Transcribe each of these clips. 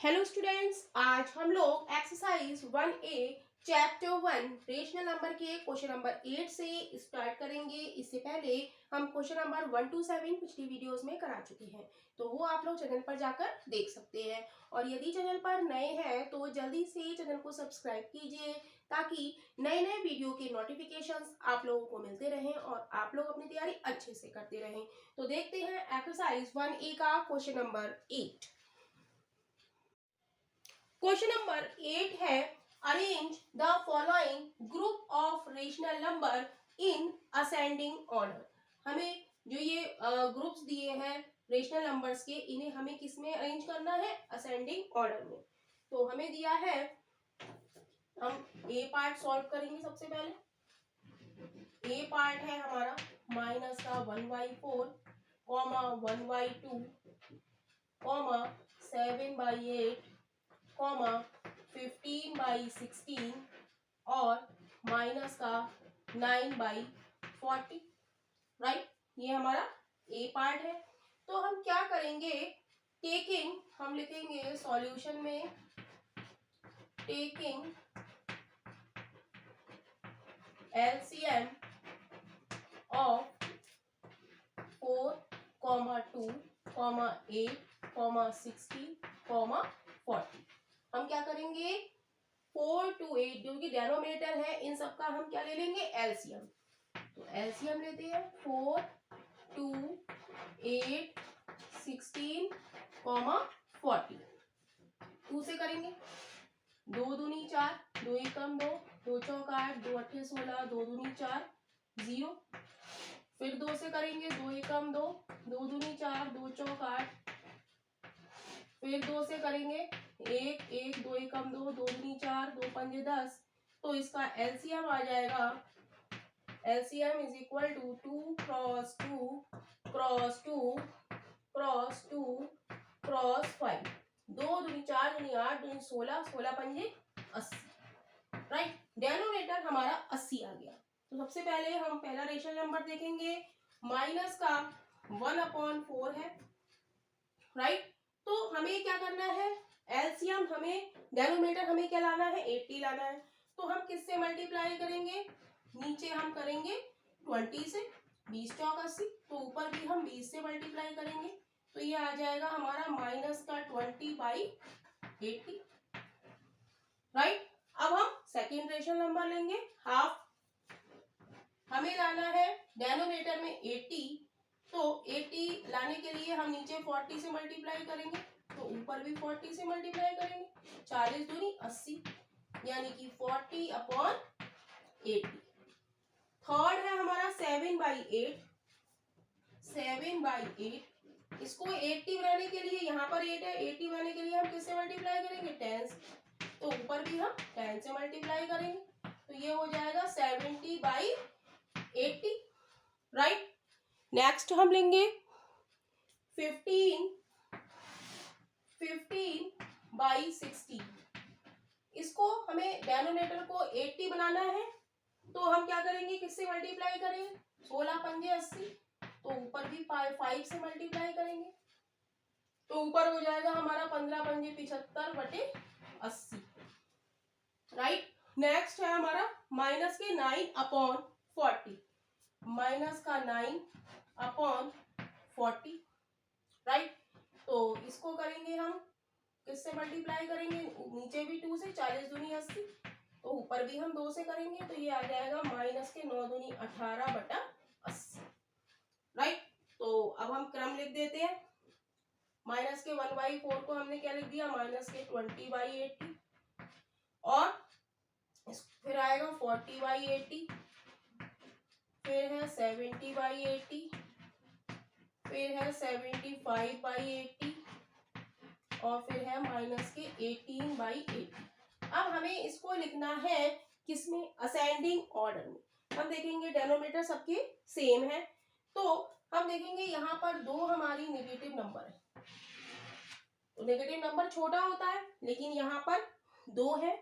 Hello students, आज हम लोग exercise 1A chapter 1 rational number के क्वेश्चन नंबर 8 से स्टार्ट करेंगे। इससे पहले हम क्वेश्चन नंबर 1 to 7 पिछली वीडियोस में करा चुके हैं, तो वो आप लोग चैनल पर जाकर देख सकते हैं। और यदि चैनल पर नए हैं तो जल्दी से चैनल को सब्सक्राइब कीजिए ताकि नए नए वीडियो के नोटिफिकेशंस आप लोगों को मिलते रहें और आप लोग अपनी तैयारी अच्छे से करते रहें। तो देखते हैं एक्सरसाइज 1A का क्वेश्चन नंबर 8। क्वेश्चन नंबर 8 है, arrange the following group of rational number in ascending order. हमें जो ये ग्रुप्स दिए हैं रेशनल नंबर्स के, इन्हें हमें किस में अरेंज करना है? असेंडिंग ऑर्डर में। तो हमें दिया है, हम ए पार्ट सॉल्व करेंगे। सबसे पहले ए पार्ट है हमारा माइनस का 1/4 कॉमा 1/2 कॉमा 7/8 कॉमा 15/16 और माइनस का 9/40। राइट, ये हमारा ए पार्ट है। तो हम क्या करेंगे? टेकिंग, हम लिखेंगे सॉल्यूशन में टेकिंग एलसीएम ऑफ 4, 2, 8, 60, 40। हम क्या करेंगे? 4 to 8 जो कि डेनोमिनेटर है, इन सबका हम क्या ले लेंगे? एलसीएम। तो एलसीएम लेते हैं 4, 2, 8, 16, 40। 2 से करेंगे, 2 दूनी 4, 2 एकम 2, 2 चौक 8, 2 अट्ठे 16, 2 दूनी 4, 0। फिर 2 से करेंगे, 2 एकम 2, 2 दूनी 4, 2 चौक 8। फिर 2 से करेंगे, 1, 1, 2 एकम 2, 2 दूनी 4, 2 पंजे 10। तो इसका एलसीएम आ जाएगा, LCM is equal to 2 cross 2 cross 2 cross 2 cross 5। 2 दूनी 4 दूनी 8 दूनी 16, 16 पंजे 80। राइट, डेनोमिनेटर हमारा 80 आ गया। तो सबसे पहले हम पहला रेशनल नंबर देखेंगे, माइनस का 1/4 है। राइट, तो हमें क्या करना है? एलसीएम हमें, डेनोमिनेटर हमें क्या लाना है? 80 लाना है। तो हम किससे मल्टीप्लाई करेंगे? नीचे हम करेंगे 20 से, 20 चौक 80। तो ऊपर भी हम 20 से मल्टीप्लाई करेंगे, तो ये आ जाएगा हमारा माइनस का 20/80। राइट, अब हम सेकेंड रेशनल नंबर लेंगे, हाफ। हमें लाना है डेनोमिनेटर में 80, तो 80 लाने के लिए हम नीचे 40 से मल्टीप्लाई करेंगे, तो ऊपर भी 40 से मल्टीप्लाई करेंगे। 40 दूनी 80, यानी कि 40/80। थर्ड है हमारा 7/8। 7/8, इसको 80 बनाने के लिए, यहाँ पर 8 है, 80 बनाने के लिए हम किससे मल्टीप्लाई करेंगे? 10 से। तो ऊपर भी हम 10 से मल्टीप्लाई करेंगे, तो ये हो जाएगा 70/80। राइट, नेक्स्ट हम लेंगे 15/60। इसको हमें डेनोमिनेटर को 80 बनाना है, तो हम क्या करेंगे? किससे मल्टीप्लाई करेंगे? 16 पंजे 80। तो ऊपर भी 5 से मल्टीप्लाई करेंगे, तो ऊपर हो जाएगा हमारा 15 पंजे 75/80। राइट, नेक्स्ट है हमारा माइनस के 9/40। माइनस का 9/40। राइट, तो इसको करेंगे हम किससे मल्टीप्लाई करेंगे? नीचे भी 2 से, 40 दूनी 80। तो ऊपर भी हम 2 से करेंगे, तो ये आ जाएगा माइनस के 9 दूनी 18/80। राइट, तो अब हम क्रम लिख देते हैं। माइनस के 1/4 को हमने क्या लिख दिया? माइनस के 20/80। और फिर आएगा 40/80, फिर है 70/80, फिर है 75/80 और फिर है माइनस के 18/80। अब हमें इसको लिखना है किसमें? असेंडिंग ऑर्डर में। हम देखेंगे डेनोमिनेटर सबके सेम है, तो हम देखेंगे यहाँ पर दो हमारी नेगेटिव नंबर है, तो नेगेटिव नंबर छोटा होता है, लेकिन यहाँ पर 2 है,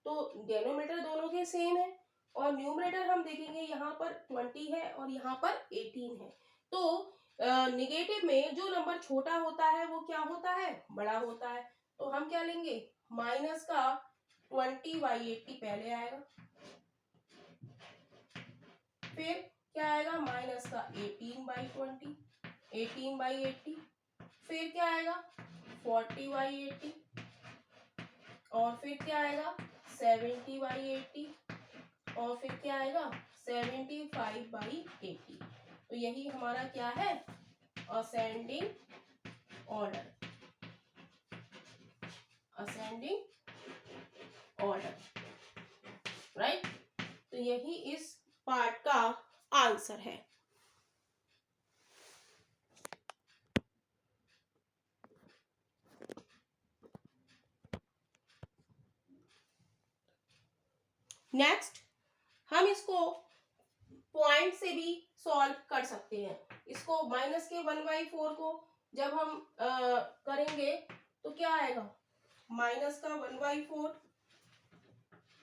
तो डेनोमिनेटर दोनों के सेम है। और न्यूमरेटर हम देखेंगे यहाँ पर 20 है और यहाँ पर 18 है। तो नेगेटिव में जो नंबर छोटा होता है वो क्या होता है? बड़ा होता है। तो हम क्या लेंगे, माइनस का 20/80 पहले आएगा, फिर क्या आएगा माइनस का 18/20, 18/80, फिर क्या आएगा 40/80, और फिर क्या आएगा 70/80, और फिर क्या आएगा 75/80। तो यही हमारा क्या है, ascending order, ascending order, right. तो यही इस पार्ट का आंसर है। नेक्स्ट हम इसको पॉइंट से भी सॉल्व कर सकते हैं। इसको माइनस के 1/4 को जब हम करेंगे तो क्या आएगा, माइनस का 1/4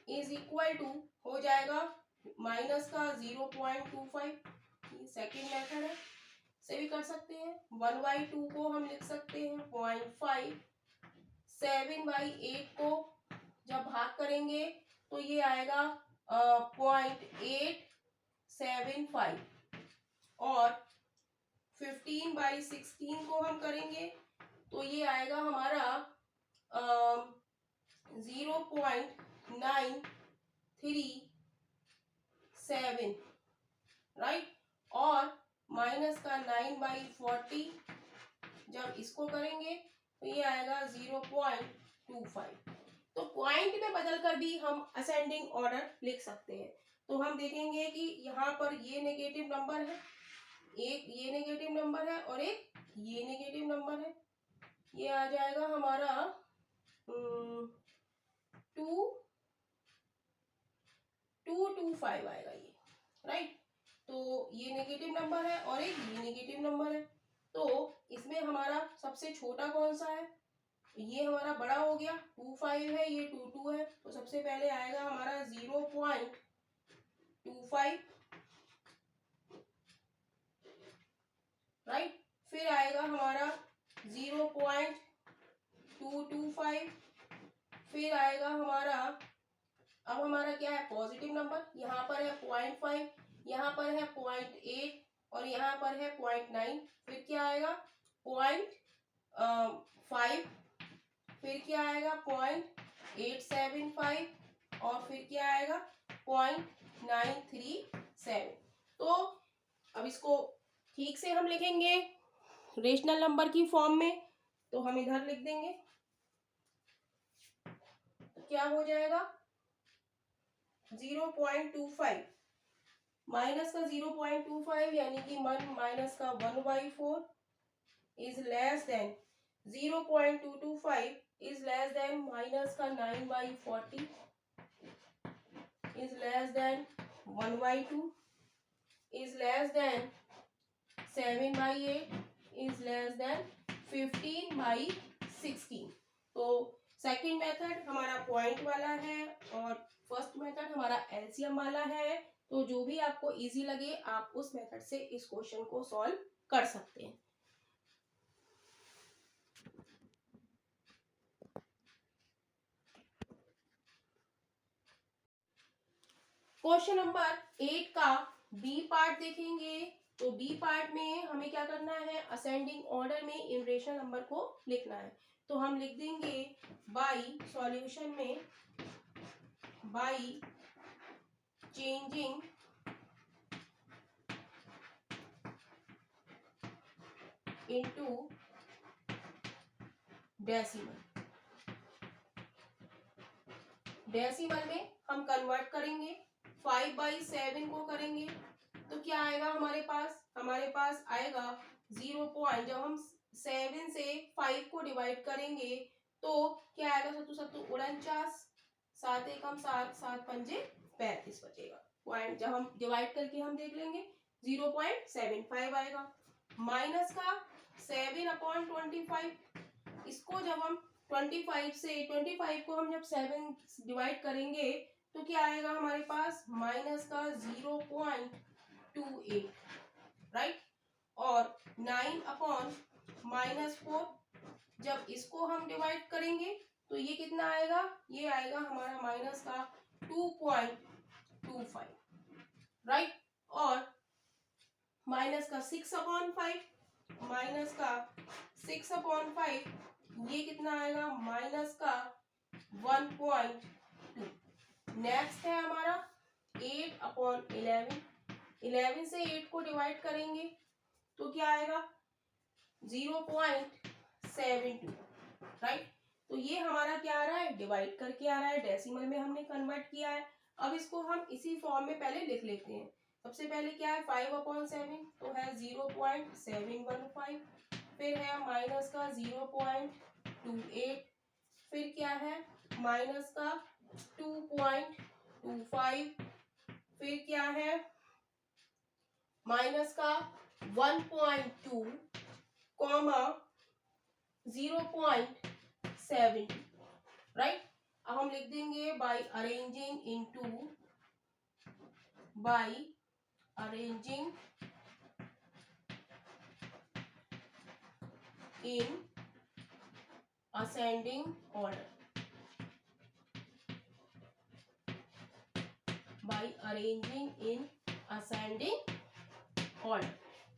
इज इक्वल टू हो जाएगा माइनस का 0.25, सेकेंड मेथड है, से भी कर सकते हैं। 1/2 को हम लिख सकते हैं 0.5, 7/8 को जब भाग करेंगे तो ये आएगा 0.875, और 15/16 को हम करेंगे तो ये आएगा हमारा 0.937, राइट। और माइनस का 9/40 जब इसको करेंगे तो ये आएगा 0.25। तो पॉइंट में बदलकर भी हम असेंडिंग ऑर्डर लिख सकते हैं। तो हम देखेंगे कि यहाँ पर ये नेगेटिव नंबर है, एक ये नेगेटिव नंबर है और एक ये नेगेटिव नंबर है, ये आ जाएगा हमारा 225 आएगा ये, राइट। तो ये नेगेटिव नंबर है और एक ये नेगेटिव नंबर है, तो इसमें हमारा सबसे छोटा कौन सा है, ये हमारा बड़ा हो गया 25 है, ये 22 है, तो सबसे पहले आएगा हमारा 0.25, राइट। फिर आएगा हमारा 0.225, फिर आएगा हमारा, अब हमारा क्या है पॉजिटिव नंबर, यहाँ पर है 0.5, यहाँ पर है 0.8 और यहाँ पर है 0.9, फिर क्या आएगा 0.5, फिर क्या आएगा 0.875 और फिर क्या आएगा 0.937। तो अब इसको ठीक से हम लिखेंगे रेशनल नंबर की फॉर्म में, तो हम इधर लिख देंगे, तो क्या हो जाएगा 0.25 माइनस का 0.25 यानी कि माइनस का 1/4 is less than 0.225 is less than minus का 9/40 is less than 1/2 is less than 7/8 is less than 15/16। तो सेकंड मेथड हमारा पॉइंट वाला है और फर्स्ट मेथड हमारा एलसीएम वाला है। तो जो भी आपको इजी लगे आप उस मेथड से इस क्वेश्चन को सॉल्व कर सकते हैं। क्वेश्चन नंबर 8 का बी पार्ट देखेंगे। तो बी पार्ट में हमें क्या करना है, असेंडिंग ऑर्डर में इन रेशनल नंबर को लिखना है। तो हम लिख देंगे बाई सॉल्यूशन में, by changing into decimal, decimal में हम कन्वर्ट करेंगे, 5/7 को करेंगे तो क्या आएगा हमारे पास आएगा 0. जब हम 7 से 5 को डिवाइड करेंगे तो क्या आएगा, 7 7 49, 7 एकम 7, 7 पंजे 35 बचेगा। पॉइंट जब हम डिवाइड करके हम देख लेंगे 0.75 आएगा। माइनस का 7/25, इसको जब हम 25 को हम जब 7 डिवाइड करेंगे तो क्या आएगा हमारे पास, माइनस का 0.28, राइट। और 9/-4 जब इसको हम डिवाइड करेंगे तो ये कितना आएगा, ये आएगा हमारा माइनस का 2.25, राइट। और माइनस का 6/5, माइनस का 6/5 ये कितना आएगा, माइनस का 1.2। नेक्स्ट है हमारा 8/11, 11 से 8 को डिवाइड करेंगे तो क्या आएगा 0.72, राइट। तो ये हमारा क्या आ रहा है, डिवाइड करके आ रहा है, डेसिमल में हमने कन्वर्ट किया है। अब इसको हम इसी फॉर्म में पहले लिख लेते हैं। सबसे पहले क्या है 5/7 तो है 0.715, फिर है माइनस का 0.28, फिर क्या है माइनस का 2.25, फिर क्या है माइनस का 1.2 कॉमा 0.7, राइट। अब हम लिख देंगे by arranging in ascending order, by arranging in ascending order.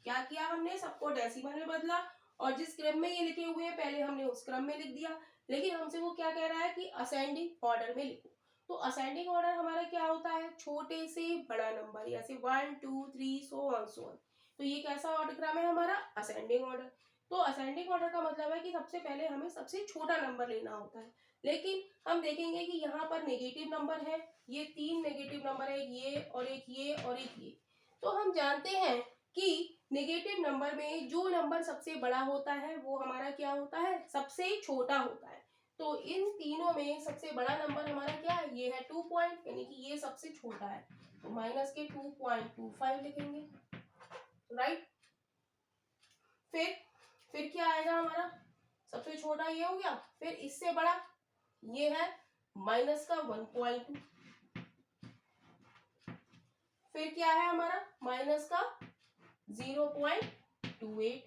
क्या किया हमने, सबको डेसिमल में बदला और जिस क्रम में ये लिखे हुए हैं पहले हमने उस क्रम में लिख दिया, लेकिन हमसे वो क्या कह रहा है कि असेंडिंग ऑर्डर में लिखो। तो असेंडिंग ऑर्डर हमारा क्या होता है, छोटे से बड़ा नंबर, जैसे 1 2 3 सो ऑन। तो ये कैसा ऑर्डरग्राम है हमारा, असेंडिंग ऑर्डर। तो असेंडिंग ऑर्डर का मतलब है कि सबसे पहले हमें सबसे छोटा नंबर लेना होता है, लेकिन हम देखेंगे कि यहाँ पर नेगेटिव नंबर है, ये 3 नेगेटिव नंबर है, ये और एक ये और एक ये। तो हम जानते हैं कि नेगेटिव नंबर में जो नंबर सबसे बड़ा होता है वो हमारा क्या होता है, सबसे छोटा होता है। तो इन तीनों में सबसे बड़ा नंबर हमारा क्या है, ये है 2 पॉइंट, यानी कि ये सबसे छोटा है, तो माइनस के 2.25 लिखेंगे, राइट। फिर क्या आएगा हमारा, सबसे छोटा ये हो गया, फिर इससे बड़ा ये है माइनस का 1.2, फिर क्या है हमारा माइनस का 0.28,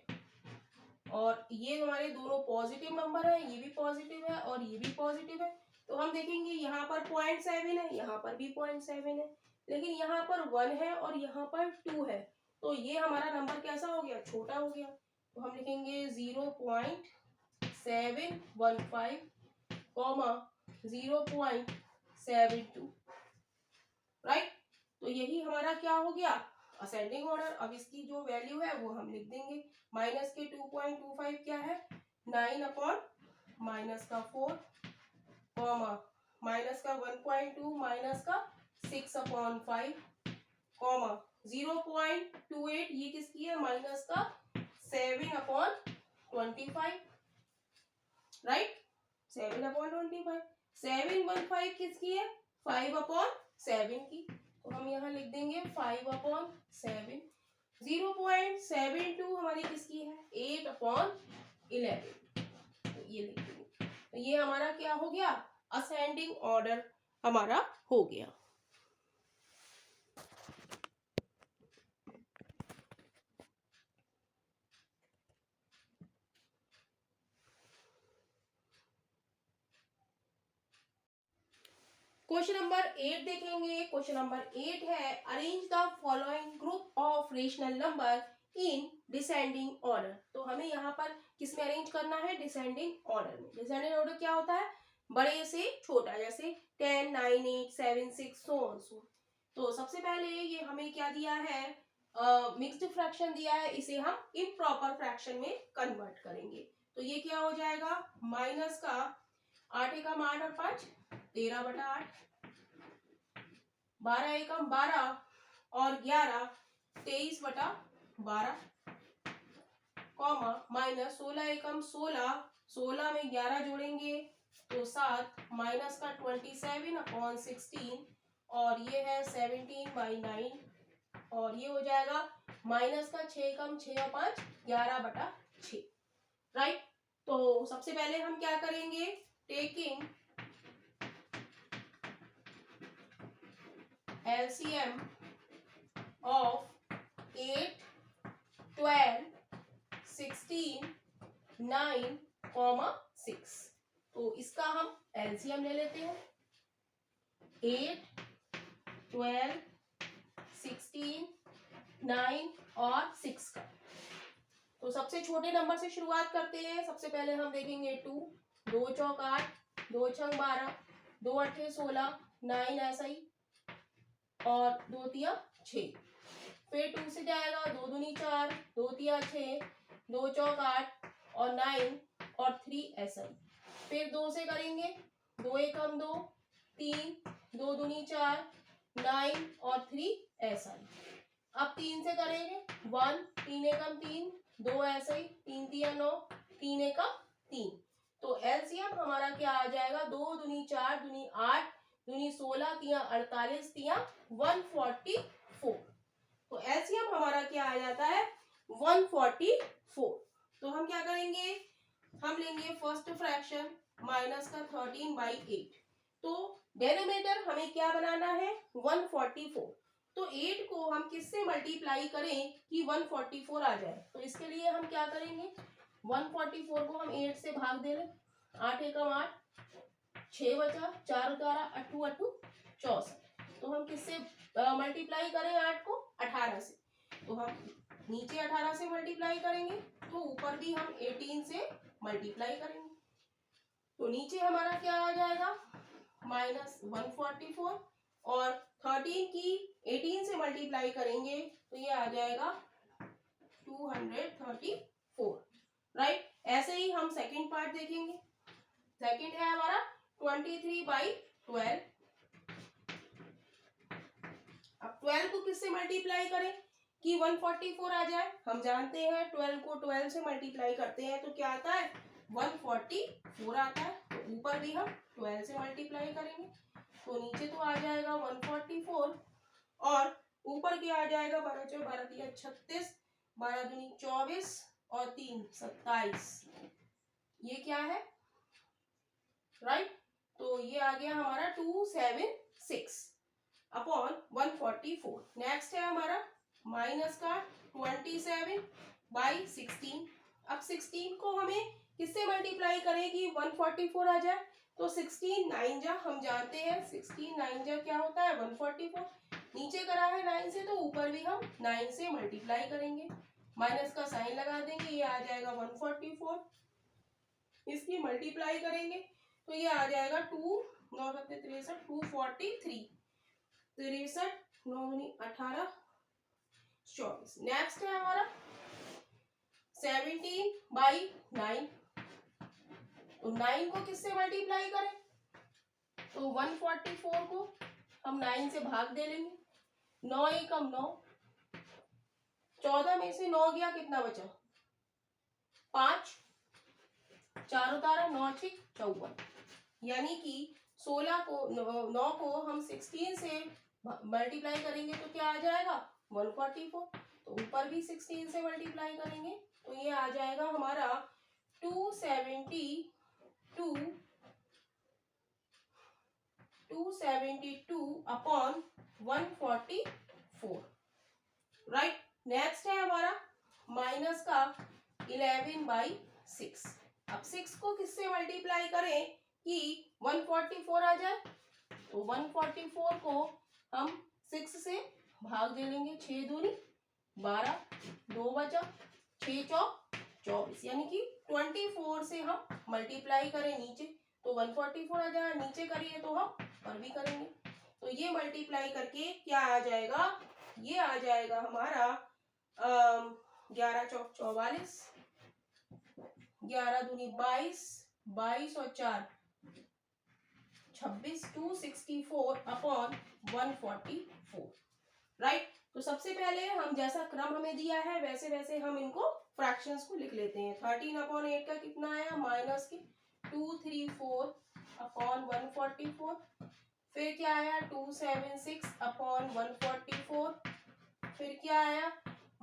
और ये हमारे दोनों पॉजिटिव नंबर है, ये भी पॉजिटिव है और ये भी पॉजिटिव है। तो हम देखेंगे यहाँ पर 0.7 है, यहाँ पर भी 0.7 है, लेकिन यहाँ पर 1 है और यहाँ पर 2 है, तो ये हमारा नंबर कैसा हो गया, छोटा हो गया। तो हम लिखेंगे 0.715 कॉमा 0.72, राइट। तो यही हमारा क्या हो गया, असेंडिंग ऑर्डर। अब इसकी जो वैल्यू है वो हम लिख देंगे, माइनस के 2.25 क्या है 9 माइनस का 4 कॉमा माइनस का 1.2 माइनस का 6/5 कॉमा 0.28, ये किसकी है माइनस का 7/25, राइट। 7/25, 715 किसकी है 5/7 की, तो हम यहाँ लिख देंगे 5/7। 0.72 हमारी किसकी है 8/11, तो ये लिख देंगे। तो ये हमारा क्या हो गया, असेंडिंग ऑर्डर हमारा हो गया। क्वेश्चन नंबर 8 देखेंगे। क्वेश्चन नंबर 8 है arrange the following group of rational number in descending order. तो हमें यहाँ पर किस में अरेंज करना है, डिसेंडिंग ऑर्डर में। डिसेंडिंग ऑर्डर क्या होता है, बड़े से छोटा, जैसे 10 9 8 7 6 सो ऑन सो। तो सबसे पहले ये हमें क्या दिया है, मिक्स्ड फ्रैक्शन दिया है, इसे हम इम्प्रॉपर फ्रैक्शन में कन्वर्ट करेंगे। तो ये क्या हो जाएगा, माइनस का 8 एकम 8 और 5 13/8, 12 एकम 12 और 11 23/12 कॉमा माइनस 16 एकम 16, 16 में 11 जोड़ेंगे तो 7 माइनस का 27/16 और ये है 17/9 और ये हो जाएगा माइनस का 6 एकम 6 और 5 11/6, राइट। तो सबसे पहले हम क्या करेंगे, टेकिंग LCM of 8 12 16 9 6। तो इसका हम एलसीएम ले लेते हैं। 8, 12, 16, 9 और 6 का। तो सबसे छोटे नंबर से शुरुआत करते हैं। सबसे पहले हम देखेंगे 2, 2 चौक 8, 2 छंग 12, 2 अट्ठे 16, 9 ऐसा ही, और 2 तिया 6। फिर 2 से जाएगा 2 दूनी 4, 2 तिया 6, 2 चौक 8 और 9 और 3 ऐसा ही। फिर 2 से करेंगे 2 एकम 2, 3, 2 दूनी 4, 9 और 3 ऐसा ही। अब 3 से करेंगे 1, 3 एकम 3, 2 ऐसा ही, 3 तिया 9, 3 एकम 3। तो एलसीएम हमारा क्या आ जाएगा, 2 दूनी 4 दूनी 8 दूनी 16 तिया 48 तिया 144। तो एलसीएम हमारा क्या आ जाता है 144। तो हम क्या करेंगे, हम लेंगे फर्स्ट फ्रैक्शन माइनस का 13/8। तो डेनोमिनेटर हमें क्या बनाना है 144। तो 8 को हम किससे मल्टीप्लाई करें कि 144 आ जाए। तो इसके लिए हम क्या करेंगे, 144 को हम 8 से भाग दे लें। 8 एकम 8, 6 बचा, 4 उतारा, 8 8 64। तो हम किससे मल्टीप्लाई करें 8 को 18 से। तो हम नीचे 18 से मल्टीप्लाई करेंगे तो ऊपर भी हम 18 से मल्टीप्लाई करेंगे। तो नीचे हमारा क्या आ जाएगा -144 और 13 की 18 से मल्टीप्लाई करेंगे तो ये आ जाएगा 234। राइट। ऐसे ही हम सेकंड पार्ट देखेंगे। सेकंड है हमारा 23/12। अब 12 को किससे मल्टीप्लाई करें कि 144 आ जाए। हम जानते हैं 12 को 12 से मल्टीप्लाई करते हैं तो क्या आता है 144 आता है। तो ऊपर भी हम 12 से मल्टीप्लाई करेंगे तो नीचे तो आ जाएगा 144 और ऊपर क्या आ जाएगा 12 चौक 12 तिया 36, 12 दूनी 24 और 3 27। ये क्या है राइट। तो ये आ गया हमारा 276 अपॉन 144। नेक्स्ट है हमारा माइनस का 27/16। अब 16 को हमें किससे मल्टीप्लाई करें कि 144 आ जाए। तो 16 9 जा, हम जानते हैं 16 9 जा क्या होता है 144। नीचे करा है 9 से तो ऊपर भी हम 9 से मल्टीप्लाई करेंगे, माइनस का साइन लगा देंगे, ये आ जाएगा 144। इसकी मल्टीप्लाई करेंगे तो ये आ जाएगा 2 9 63 243, 63 9 18 24। नेक्स्ट है हमारा 17/9। तो 9 को किससे मल्टीप्लाई करें तो 144 को हम 9 से भाग दे लेंगे। 9 एकम 9, 14 में से 9 गया कितना बचा 5, 4 उतारा 9 6 54। यानी कि 16 को 9 को हम 16 से मल्टीप्लाई करेंगे तो क्या आ जाएगा 144। तो ऊपर भी 16 से मल्टीप्लाई करेंगे तो ये आ जाएगा हमारा 272 अपॉन 144। राइट। नेक्स्ट है हमारा माइनस का 11/6। अब 6 को किससे मल्टीप्लाई करें कि 144 आ जाए। तो 144 को हम 6 से भाग दे लेंगे। 6 दूनी 12, 2 बचा, 6 चौक 24। यानी कि 24 से हम मल्टीप्लाई करें नीचे तो 144 आ जाए, नीचे करिए तो हम ऊपर भी करेंगे। तो ये मल्टीप्लाई करके क्या आ जाएगा, ये आ जाएगा हमारा 11 चौक 44, 11 दूनी 22, 22 और 4 26, 264 अपॉन 144। राइट। तो सबसे पहले हम जैसा क्रम हमें दिया है वैसे वैसे हम इनको फ्रैक्शंस को लिख लेते हैं। 13/8 का कितना आया माइनस के 234 अपॉन 144। फिर क्या आया 276 अपॉन 144। फिर क्या आया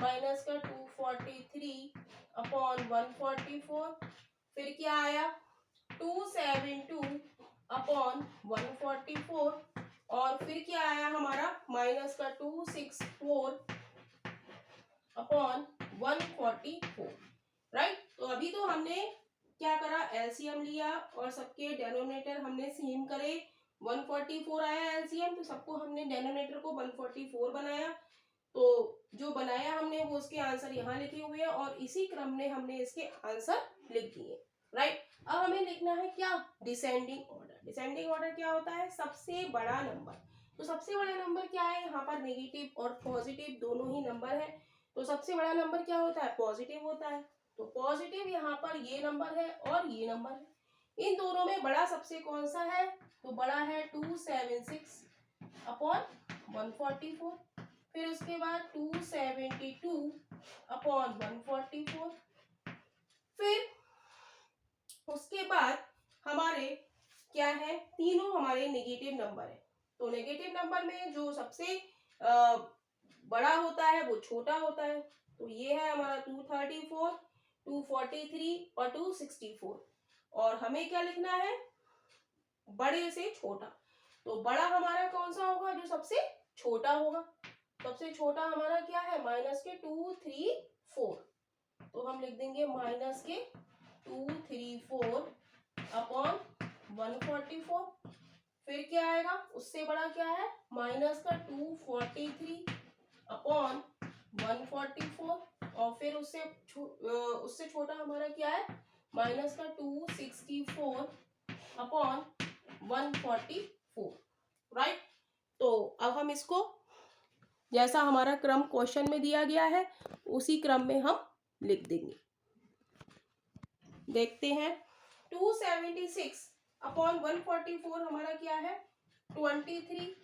माइनस का 243 अपॉन 144। फिर क्या आया 272 अपॉन 144 और फिर क्या आया हमारा माइनस का 264 अपॉन 144। राइट। तो अभी तो हमने क्या करा, एलसीएम लिया और सबके डिनोमिनेटर हमने सेम करे। 144 आया एलसीएम, तो सबको हमने डिनोमिनेटर को 144 बनाया। तो जो बनाया हमने वो उसके आंसर यहाँ लिखे हुए हैं और इसी क्रम में हमने इसके आंसर लिख दिए, राइट। अब हमें लिखना है क्या, डिसेंडिंग ऑर्डर। डिसेंडिंग ऑर्डर क्या होता है, सबसे बड़ा नंबर। तो सबसे बड़ा नंबर क्या है, यहाँ पर नेगेटिव और पॉजिटिव दोनों ही नंबर है। तो सबसे बड़ा नंबर क्या होता है, पॉजिटिव होता है। तो पॉजिटिव यहाँ पर ये नंबर है और ये नंबर है। इन दोनों में बड़ा सबसे कौन सा है, तो बड़ा है 276 अपॉन 144। फिर उसके बाद 272 अपॉन 144। फिर उसके बाद हमारे क्या है, तीनों हमारे नेगेटिव नंबर है। तो नेगेटिव नंबर में जो सबसे बड़ा होता है वो छोटा होता है। तो ये है हमारा 234, 243 और 264। और हमें क्या लिखना है, बड़े से छोटा। तो बड़ा हमारा कौन सा होगा, जो सबसे छोटा होगा। सबसे छोटा हमारा क्या है, माइनस के 234। तो हम लिख देंगे माइनस के 234 अपॉन 144। फिर क्या आएगा, उससे बड़ा क्या है, माइनस का 243 अपॉन 144। और फिर उससे छोटा हमारा क्या है, माइनस का 264 अपॉन 144, राइट। तो अब हम इसको जैसा हमारा क्रम क्वेश्चन में दिया गया है उसी क्रम में हम लिख देंगे। देखते हैं, 276 अपॉन 144 हमारा क्या है, 23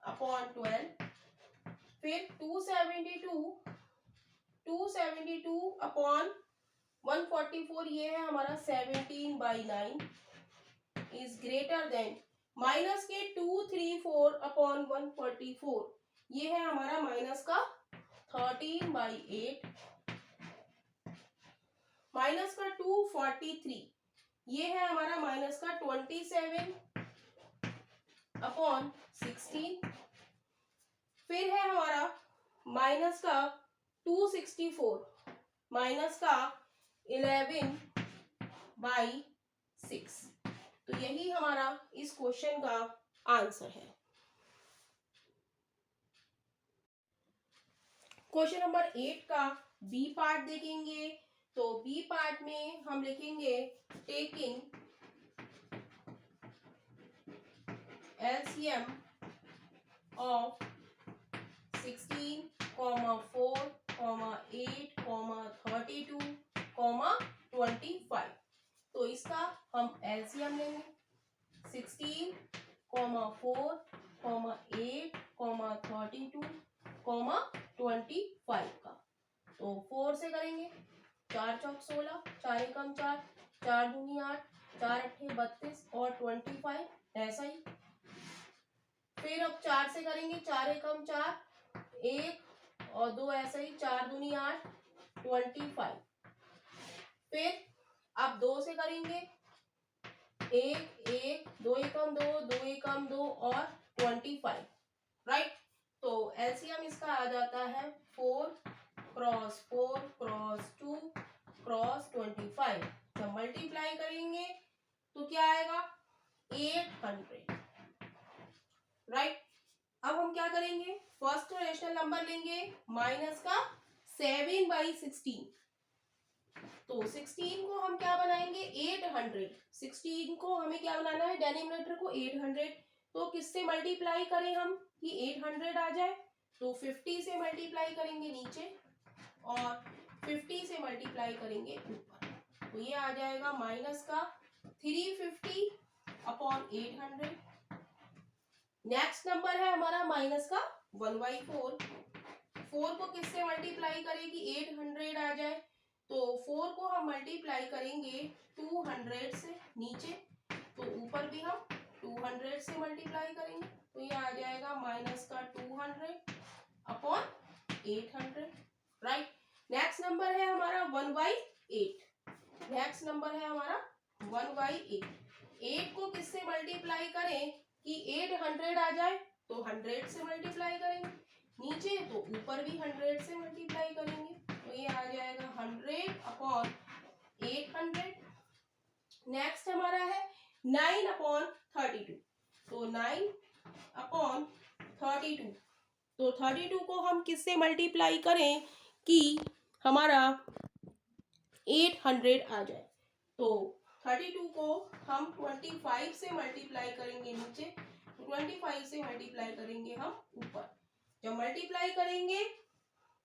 अपॉन 12। फिर 272 अपॉन 144 ये है हमारा 17/9 इज ग्रेटर देन माइनस के 234 अपॉन 144 ये है हमारा माइनस का 13/8। माइनस का 243 ये है हमारा माइनस का 27 अपॉन 16। फिर है हमारा माइनस का 264 माइनस का 11/6। तो यही हमारा इस क्वेश्चन का आंसर है। क्वेश्चन नंबर 8 का बी पार्ट देखेंगे। तो बी पार्ट में हम लिखेंगे टेकिंग एलसीएम ऑफ 16, 4, 8, 32, 25। तो इसका हम एलसीएम लेंगे 16, 4, 8, 32, 25 का। तो 4 से करेंगे, 4 चौक 16, 4 एकम 4, 4 दूनी 8, 4 अट्ठे 32 और 25 ऐसा ही। फिर अब 4 से करेंगे, 4 एकम 4, 1 और 2 ऐसा ही, 4 दूनी 8, 25। फिर अब 2 से करेंगे, 1 1, 2 एकम 2, 2 एकम 2 और 25, राइट। तो एलसीएम इसका आ जाता है 4 क्रॉस 4 क्रॉस 2 क्रॉस 25। जब मल्टीप्लाई करेंगे तो क्या आएगा, 800, राइट। अब हम क्या करेंगे, फर्स्ट रेशनल नंबर लेंगे माइनस का 7/16। तो 16 को हम क्या बनाएंगे, 800। 16 को हमें क्या बनाना है, डिनोमिनेटर को 800। तो किससे मल्टीप्लाई करें हम कि 800 आ जाए, तो 50 से मल्टीप्लाई करेंगे नीचे और 50 से मल्टीप्लाई करेंगे ऊपर। तो ये आ जाएगा माइनस का 350 अपॉन 800। नेक्स्ट नंबर है हमारा माइनस का 1/4। 4 को किससे मल्टीप्लाई करें कि 800 आ जाए, तो 4 को हम मल्टीप्लाई करेंगे 200 से नीचे, तो ऊपर भी हम 200 से मल्टीप्लाई करेंगे। तो ये आ जाएगा माइनस का 200 अपॉन 800, राइट। नेक्स्ट नंबर है हमारा 1/8। नेक्स्ट नंबर है हमारा 1/8। 8 को किससे मल्टीप्लाई करें कि 800 आ जाए, तो 100 से मल्टीप्लाई करेंगे नीचे, तो ऊपर भी 100 से मल्टीप्लाई करेंगे। तो ये आ जाएगा 100 अपॉन 800, नेक्स्ट हमारा है 9/32। तो 9/32, तो 32 को हम किससे मल्टीप्लाई करें कि हमारा 800 आ जाए। तो 32 को हम 25 से मल्टीप्लाई करेंगे नीचे, 25 से मल्टीप्लाई करेंगे हम ऊपर। जब मल्टीप्लाई करेंगे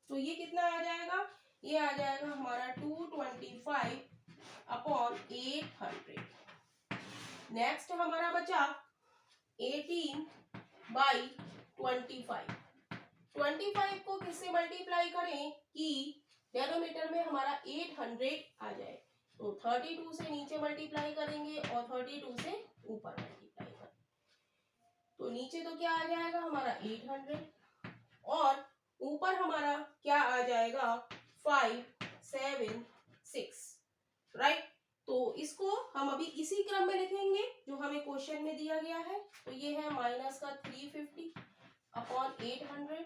तो ये कितना आ जाएगा, ये आ जाएगा हमारा 225/800। नेक्स्ट हमारा बचा 18/25। 25 को किससे मल्टीप्लाई करें कि डेनोमिनेटर में हमारा 800 आ जाए। तो 32 से नीचे मल्टीप्लाई करेंगे और 32 से ऊपर मल्टीप्लाई करेंगे, तो नीचे तो क्या आ जाएगा हमारा 800 और ऊपर हमारा क्या आ जाएगा 576, राइट। तो इसको हम अभी इसी क्रम में लिखेंगे जो हमें क्वेश्चन में दिया गया है। तो ये है माइनस का 350/800,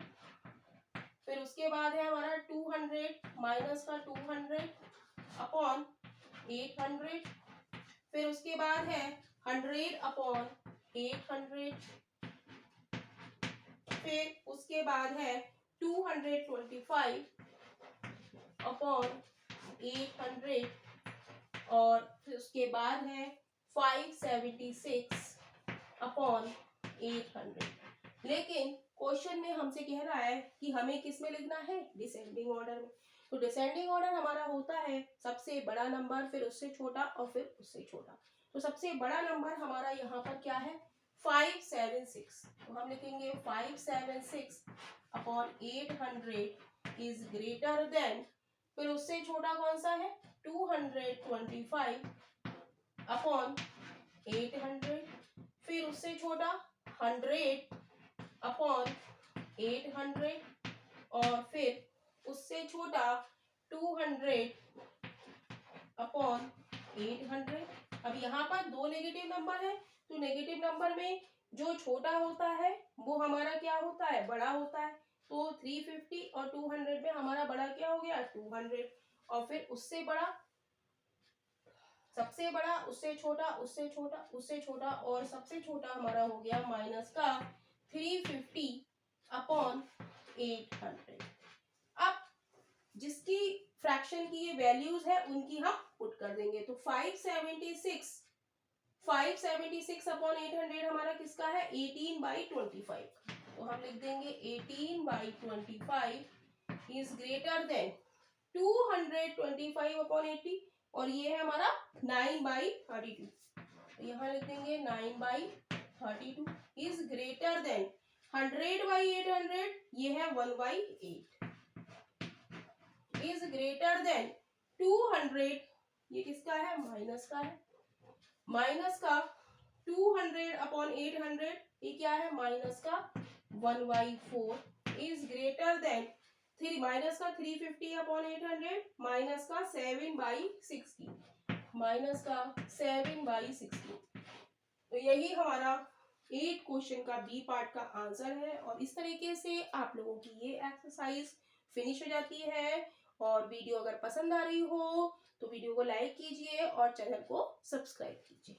फिर उसके बाद है हमारा 200 माइनस का 200/800, फिर उसके बाद है 100/800, फिर उसके बाद है 225/800 और फिर उसके बाद है 576/800। लेकिन क्वेश्चन में हमसे कह रहा है कि हमें किस में लिखना है, डिसेंडिंग ऑर्डर में। तो डिसेंडिंग ऑर्डर हमारा होता है सबसे बड़ा नंबर, फिर उससे छोटा और फिर उससे छोटा। तो सबसे बड़ा नंबर हमारा यहाँ पर क्या है 576। तो हम लिखेंगे 576/800 इज ग्रेटर देन, फिर उससे छोटा कौन सा है 225/800, फिर उससे छोटा 100/800 और फिर उससे छोटा 200/800। अब यहाँ पर दो नेगेटिव नंबर है, तो नेगेटिव नंबर में जो छोटा होता है वो हमारा क्या होता है, बड़ा होता है। तो 350 और 200 में हमारा बड़ा क्या हो गया 200 और फिर उससे बड़ा, सबसे बड़ा, उससे छोटा, उससे छोटा, उससे छोटा और सबसे छोटा हमारा हो गया माइनस का 350/800। अब जिसकी फ्रैक्शन की ये वैल्यूज है उनकी हम पुट कर देंगे। तो 576/800 हमारा किसका है 18/25। तो हम लिख देंगे 18/25 इज ग्रेटर देन 225/80 और ये है हमारा 9/32। तो यहाँ लिख देंगे 9/32 इज ग्रेटर देन 100/800, ये है 1/8 इज ग्रेटर देन 200, ये किसका है माइनस का है, माइनस का 200/800 ये क्या है माइनस का 1/4 इज ग्रेटर देन माइनस का 350/800 माइनस का 7/16, माइनस का 7/16। तो यही हमारा 8 क्वेश्चन का बी पार्ट का आंसर है और इस तरीके से आप लोगों की ये एक्सरसाइज फिनिश हो जाती है। और वीडियो अगर पसंद आ रही हो तो वीडियो को लाइक कीजिए और चैनल को सब्सक्राइब कीजिए।